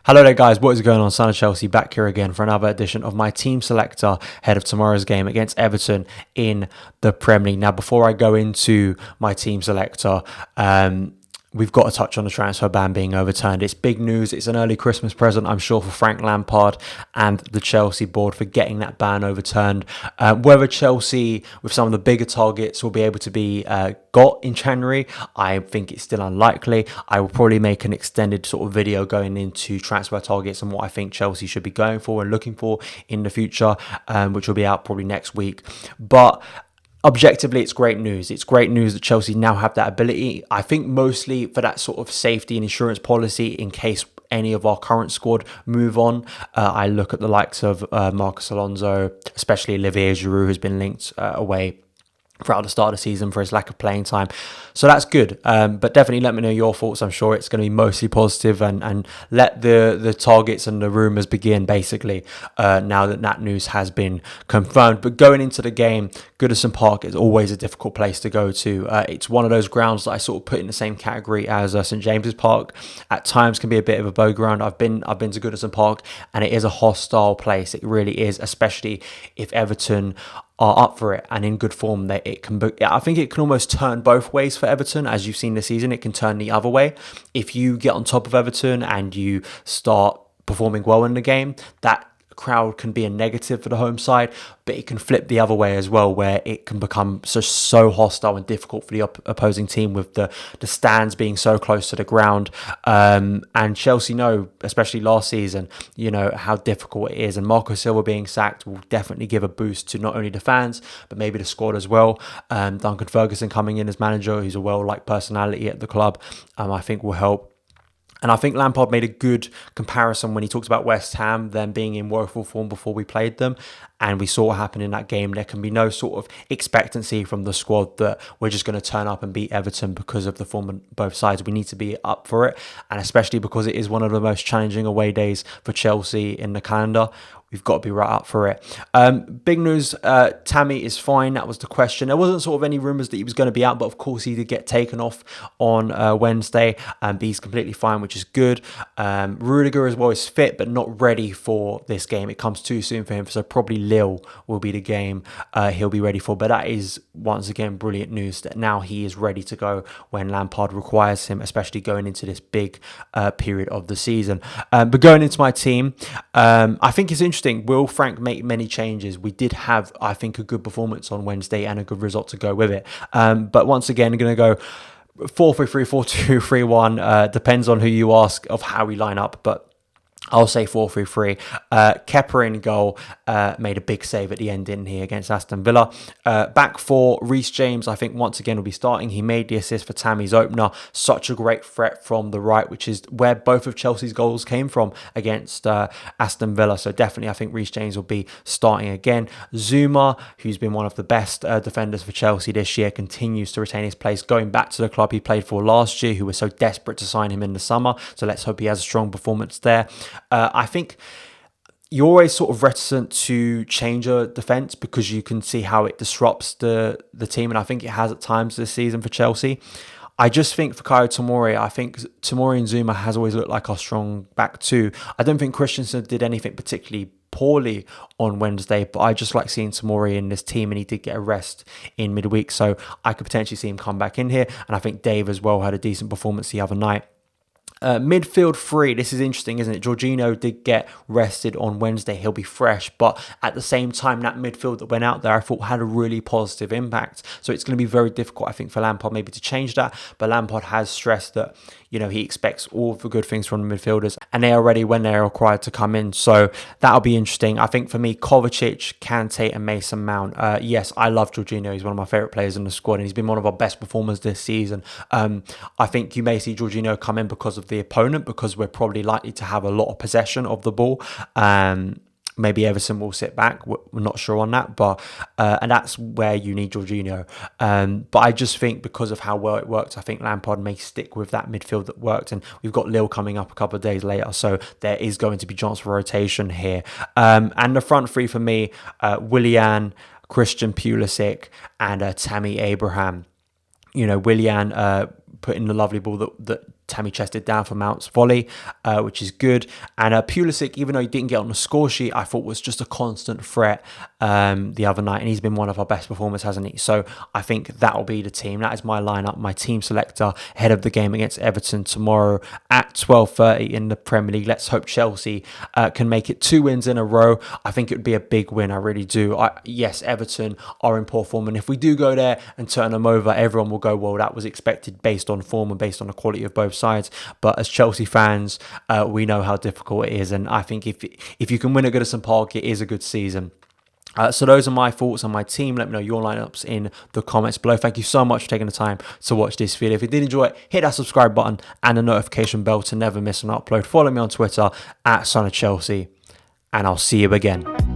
Hello there guys, what is going on? Son of Chelsea back here again for another edition of my Team Selector ahead of tomorrow's game against Everton in the Premier League. Now before I go into my Team Selector, we've got to touch on the transfer ban being overturned. It's big news. It's an early Christmas present, I'm sure, for Frank Lampard and the Chelsea board for getting that ban overturned. Whether Chelsea, with some of the bigger targets, will be able to be got in January, I think it's still unlikely. I will probably make an extended sort of video going into transfer targets and what I think Chelsea should be going for and looking for in the future, which will be out probably next week. But objectively, it's great news. It's great news that Chelsea now have that ability. I think mostly for that sort of safety and insurance policy in case any of our current squad move on. I look at the likes of Marcos Alonso, especially Olivier Giroud, who's been linked away throughout the start of the season for his lack of playing time. So that's good. But definitely let me know your thoughts. I'm sure it's going to be mostly positive, and let the targets and the rumours begin, basically, now that that news has been confirmed. But going into the game, Goodison Park is always a difficult place to go to. It's one of those grounds that I sort of put in the same category as St James's Park. At times can be a bit of a bow ground. I've been to Goodison Park, and it is a hostile place. It really is, especially if Everton are up for it and in good form. That it can be, I think it can almost turn both ways for Everton. As you've seen this season, it can turn the other way. If you get on top of Everton and you start performing well in the game, that crowd can be a negative for the home side, but it can flip the other way as well, where it can become so hostile and difficult for the opposing team with the stands being so close to the ground. And Chelsea know, especially last season, how difficult it is. And Marco Silva being sacked will definitely give a boost to not only the fans, but maybe the squad as well. Duncan Ferguson coming in as manager, who's a well-liked personality at the club, I think will help. And I think Lampard made a good comparison when he talks about West Ham, them being in woeful form before we played them. And we saw what happened in that game. There can be no sort of expectancy from the squad that we're just going to turn up and beat Everton because of the form on both sides. We need to be up for it. And especially because it is one of the most challenging away days for Chelsea in the calendar, we've got to be right up for it. Big news, Tammy is fine. That was the question. There wasn't sort of any rumours that he was going to be out, but of course he did get taken off on Wednesday, but he's completely fine, which is good. Rudiger as well is fit, but not ready for this game. It comes too soon for him, so probably Lille will be the game he'll be ready for. But that is, once again, brilliant news that now he is ready to go when Lampard requires him, especially going into this big period of the season. But going into my team, I think it's interesting. Will Frank make many changes? We did have, I think, a good performance on Wednesday and a good result to go with it. But once again, I'm going to go 4-3-3, 4-2-3-1. Depends on who you ask of how we line up, but I'll say 4-3-3. Kepa in goal, made a big save at the end, didn't he, against Aston Villa. Back four, Reece James, I think, once again will be starting. He made the assist for Tammy's opener. Such a great threat from the right, which is where both of Chelsea's goals came from against Aston Villa. So definitely, I think Reece James will be starting again. Zuma, who's been one of the best defenders for Chelsea this year, continues to retain his place, going back to the club he played for last year, who was so desperate to sign him in the summer. So let's hope he has a strong performance there. I think you're always sort of reticent to change a defence because you can see how it disrupts the team, and I think it has at times this season for Chelsea. I just think for Kyle Tomori, I think Tomori and Zuma has always looked like our strong back two. I don't think Christensen did anything particularly poorly on Wednesday, but I just like seeing Tomori in this team, and he did get a rest in midweek, so I could potentially see him come back in here. And I think Dave as well had a decent performance the other night. Midfield three, this is interesting, isn't it? Jorginho did get rested on Wednesday. He'll be fresh, but at the same time, that midfield that went out there, I thought had a really positive impact. So it's going to be very difficult, I think, for Lampard maybe to change that. But Lampard has stressed that, he expects all the good things from the midfielders, and they are ready when they're required to come in. So that'll be interesting. I think for me, Kovacic, Kante, and Mason Mount. Yes, I love Jorginho. He's one of my favourite players in the squad, and he's been one of our best performers this season. I think you may see Jorginho come in because of the opponent, because we're probably likely to have a lot of possession of the ball. Maybe Everton will sit back. We're not sure on that, but and that's where you need Jorginho. But I just think because of how well it worked, I think Lampard may stick with that midfield that worked. And we've got Lille coming up a couple of days later, so there is going to be chance for rotation here. And the front three for me, Willian, Christian Pulisic, and Tammy Abraham. Willian put in the lovely ball that Tammy chested down for Mount's volley, which is good. And Pulisic, even though he didn't get on the score sheet, I thought was just a constant threat the other night. And he's been one of our best performers, hasn't he? So I think that'll be the team. That is my lineup, my team selector ahead of the game against Everton tomorrow at 12:30 in the Premier League. Let's hope Chelsea can make it 2 wins in a row. I think it would be a big win. I really do. Yes, Everton are in poor form. And if we do go there and turn them over, everyone will go, well, that was expected based on form and based on the quality of both sides. But as Chelsea fans, we know how difficult it is. And I think if you can win at Goodison Park, it is a good season. So those are my thoughts on my team. Let me know your lineups in the comments below. Thank you so much for taking the time to watch this video. If you did enjoy it, hit that subscribe button and the notification bell to never miss an upload. Follow me on Twitter at Son of Chelsea, and I'll see you again.